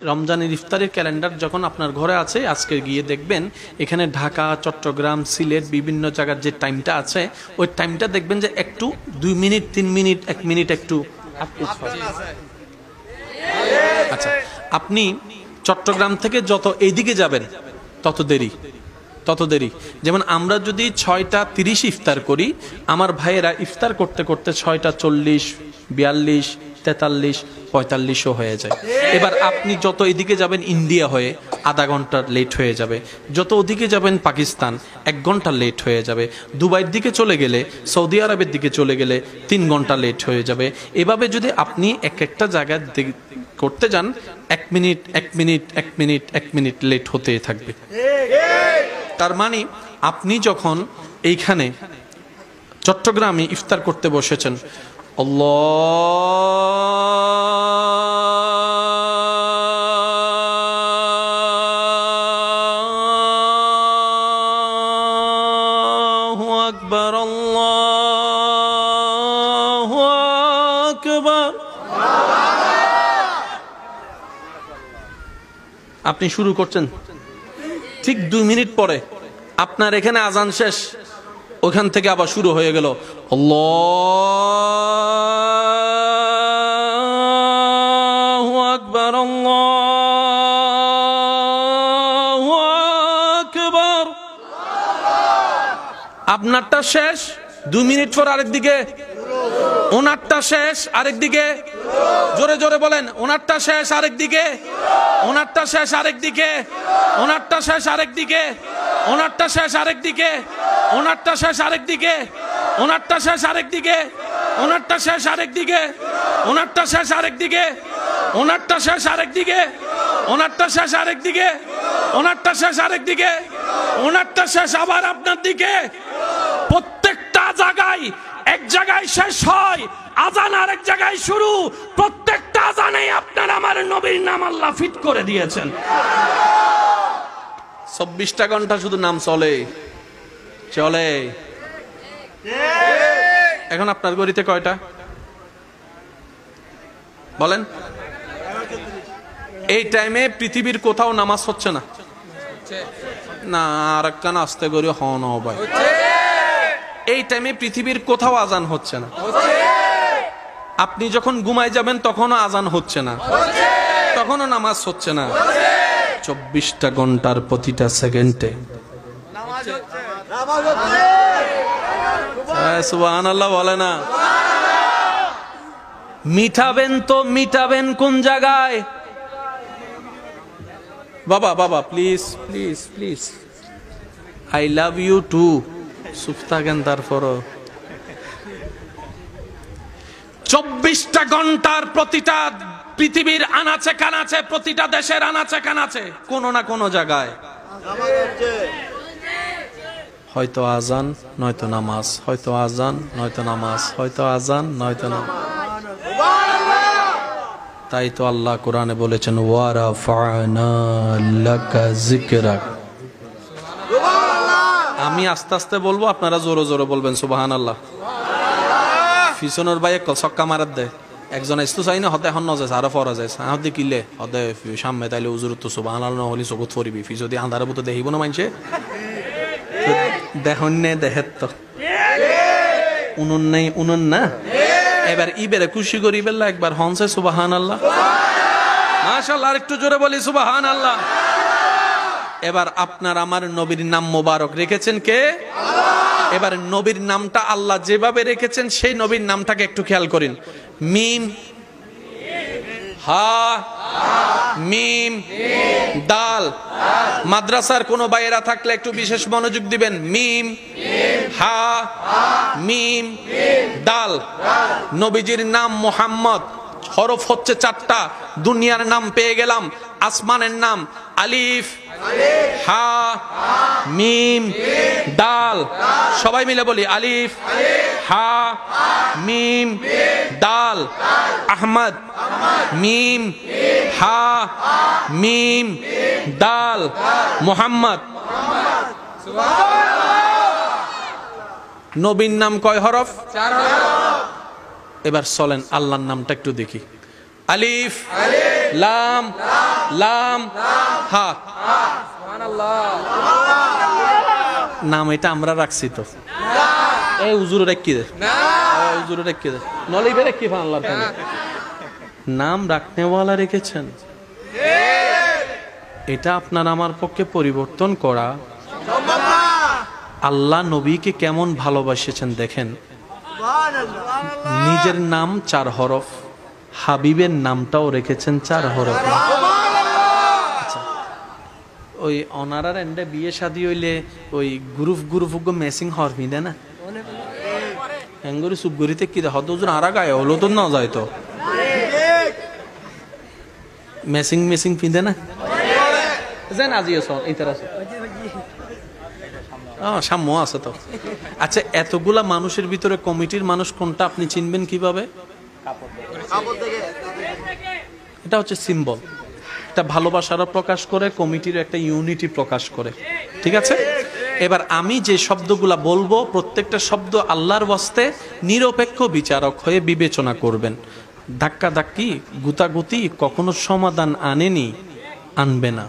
রমজানের ইফতারের ক্যালেন্ডার যখন আপনার ঘরে আছে, আজকে গিয়ে দেখবেন এখানে ঢাকা, চট্টগ্রাম, সিলেট বিভিন্ন জায়গার যে টাইমটা আছে ওই টাইমটা দেখবেন যে একটু 2 মিনিট 3 মিনিট 1 মিনিট একটু আচ্ছা, আপনি চট্টগ্রাম থেকে যত এইদিকে যাবেন তত দেরি। যেমন আমরা যদি 6টা 30 ইফতার করি, আমার ভাইয়েরা ইফতার করতে করতে 6টা 40, 42, 43, 45ও হয়ে যায়। এবার আপনি যত এদিকে যাবেন ইন্ডিয়া হয়ে আধা ঘন্টা লেট হয়ে যাবে, যত ওদিকে যাবেন পাকিস্তান 1 ঘন্টা লেট হয়ে যাবে, দুবাইয়ের দিকে চলে গেলে, সৌদি আরবের দিকে চলে গেলে 3 ঘন্টা লেট হয়ে যাবে। এভাবে যদি আপনি একটা জায়গায় করতে যান 1 minute 1 minute 1 minute 1 minute late হতে থাকবে। তার মানে আপনি যখন এইখানে চট্টগ্রামে ইফতার করতে বসেছেন, আল্লাহু আকবার আল্লাহু আকবার, আপনি শুরু করছেন, ঠিক 2 মিনিট পরে আপনার এখানে আজান শেষ, ওখান থেকে আবার শুরু হয়ে গেল আল্লাহু আকবার আল্লাহু আকবার। আপনারটা শেষ, 2 মিনিট পর আরেকদিকে, ওনারটা শেষ আরেকদিকে, জোরে জোরে বলেন, ওনারটা শেষ আরেকদিকে, ওনারটা শেষ আরেকদিকে, ওনারটা শেষ আরেকদিকে, ওনারটা শেষ আরেকদিকে, ওনারটা শেষ আরেকদিকে, ওনারটা শেষ আরেকদিকে, ওনারটা শেষ আরেকদিকে, ওনারটা শেষ আরেকদিকে, ওনারটা শেষ আরেকদিকে, ওনারটা শেষ আরেকদিকে, ওনারটা শেষ আরেকদিকে, ওনারটা শেষ আবার আপনার দিকে। প্রত্যেকটা জায়গায়, এক জায়গায় শেষ হয় আজান, আরেক জায়গায় শুরু। প্রত্যেকটা আজানেই আপনার আমার নবীর নাম আল্লাহ ফিট করে দিয়েছেন। 24টা ঘন্টা শুধু নাম চলে। এখন আপনার গড়িতে কয়টা বলেন? এই টাইমে পৃথিবীর কোথাও নামাজ হচ্ছে না, না আর একখান আসতে করি হন ভাই। এই টাইমে পৃথিবীর কোথাও আজান হচ্ছে না। আপনি যখন ঘুমায় যাবেন তখনও আজান হচ্ছে না, তখনও নামাজ হচ্ছে না। 24টা ঘন্টার প্রতিটা সেকেন্ডে সুবহানাল্লাহ বলে না? মিটাবেন তো মিটাবেন কোন জায়গায়? বাবা please please please, I love you too, চুপ থাকেন। তারপরও 24টা ঘন্টার প্রতিটা পৃথিবীর আনাচে কানাচে, প্রতিটা দেশের আনাচে কানাচে কোনো না কোনো জায়গায় হয়তো আজান নয়তো নামাজ, হয়তো আজান নয়তো নামাজ, হয়তো আজান নয়তো নামাজ। তাই তো আল্লাহ কোরআনে বলেছেন ওয়ারাফা'না লাকা যিকরাক। আমি আস্তে আস্তে বলবো, আপনারা জোরে জোরে বলবেন সুবহানাল্লাহ। পিছনের ভাই ছক্কা মারার দেয়, একজন আসতো চাই না হতে এখন নজে আরো ফরা যায় হাতে কিলে হতে সামনে, তাইলে উজুর তো সুবহানাল্লাহ নহলি চকুত ফরিবি। ফি যদি আন্ধারের মতো দেখিব না মানছে, দেখুন নে দেখেন তো উনুন নেই উনুন না। এবার ইবেরে খুশি করি বেলা একবার হনছে সুবহানাল্লাহ, মাশাআল্লাহ। আর একটু জোরে বলি সুবহানাল্লাহ। এবার আপনার আমার নবীর নাম মোবারক রেখেছেন কে? এবার নবীর নামটা আল্লাহ যেভাবে রেখেছেন সেই নবীর নামটাকে একটু খেয়াল করেন। মিম হা মিম দাল। মাদ্রাসার কোন ভাইয়েরা থাকলে একটু বিশেষ মনোযোগ দিবেন। মিম হা মিম দাল। নবীজির নাম মুহাম্মদ, হরফ হচ্ছে 4টা। দুনিয়ার নাম পেয়ে গেলাম, আসমানের নাম আলিফ হা মিম দাল। সবাই মিলে বলি আলিফ হা মিম দাল। আহমদ মিম হা মিম দাল। মুহাম্মদ। নবীর নাম কয় হরফ? 4 হরফ। এবার চলেন আল্লাহর নামটা একটু দেখি। আলিফ লাম লাম হা। নাম এটা আমরা রাখছি তো, এই হুজুর রেখে দে, হুজুর রেখে দে, নলে বেরে কি ফান আল্লাহর কাছে নাম রাখনেওয়ালা রেখেছেন। এটা আপনার আমার পক্ষে পরিবর্তন করা। আল্লাহ নবীকে কেমন ভালোবাসেছেন দেখেন। নিজের নাম 4 হরফ, হাবিবের নামটাও রেখেছেন 4 হরফ। আচ্ছা, ওই অনারার এন্ডে বিয়ে শাদী হইলে ওই গ্রুপ মেসিং হরফি দেয় না, এঙ্গুরি সুপগুরিতে কি হদ আরা গায়ে হলো তো না যায় তো মেসিং ফিদে না যেন আজিও ইতার আছে সাম্য আছে তো। আচ্ছা, এতগুলা মানুষের ভিতরে কমিটির মানুষ কোনটা আপনি চিনবেন কিভাবে? এটা হচ্ছে সিম্বল, এটা ভালোবাসারও প্রকাশ করে, কমিটির একটা ইউনিটি প্রকাশ করে। ঠিক আছে, এবার আমি যে শব্দগুলা বলবো প্রত্যেকটা শব্দ আল্লাহর ওয়াস্তে নিরপেক্ষ বিচারক হয়ে বিবেচনা করবেন। ধাক্কা ধাক্কি গুতাগুতি কখনো সমাধান আনেনি, আনবে না।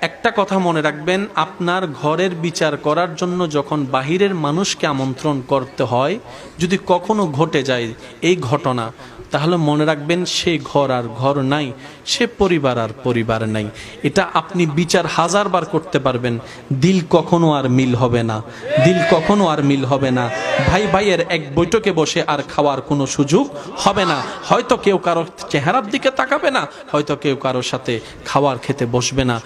একটা কথা মনে রাখবেন, আপনার ঘরের বিচার করার জন্য যখন বাহিরের মানুষকে আমন্ত্রণ করতে হয়, যদি কখনো ঘটে যায় এই ঘটনা, তাহলে মনে রাখবেন সে ঘর আর ঘর নাই, সে পরিবার আর পরিবার নাই। এটা আপনি বিচার 1000 বার করতে পারবেন, দিল কখনো আর মিল হবে না, দিল কখনো আর মিল হবে না। ভাই ভাইয়ের এক বৈঠকে বসে আর খাওয়ার কোনো সুযোগ হবে না। হয়তো কেউ কারো চেহারার দিকে তাকাবে না, হয়তো কেউ কারোর সাথে খাওয়ার খেতে বসবে না।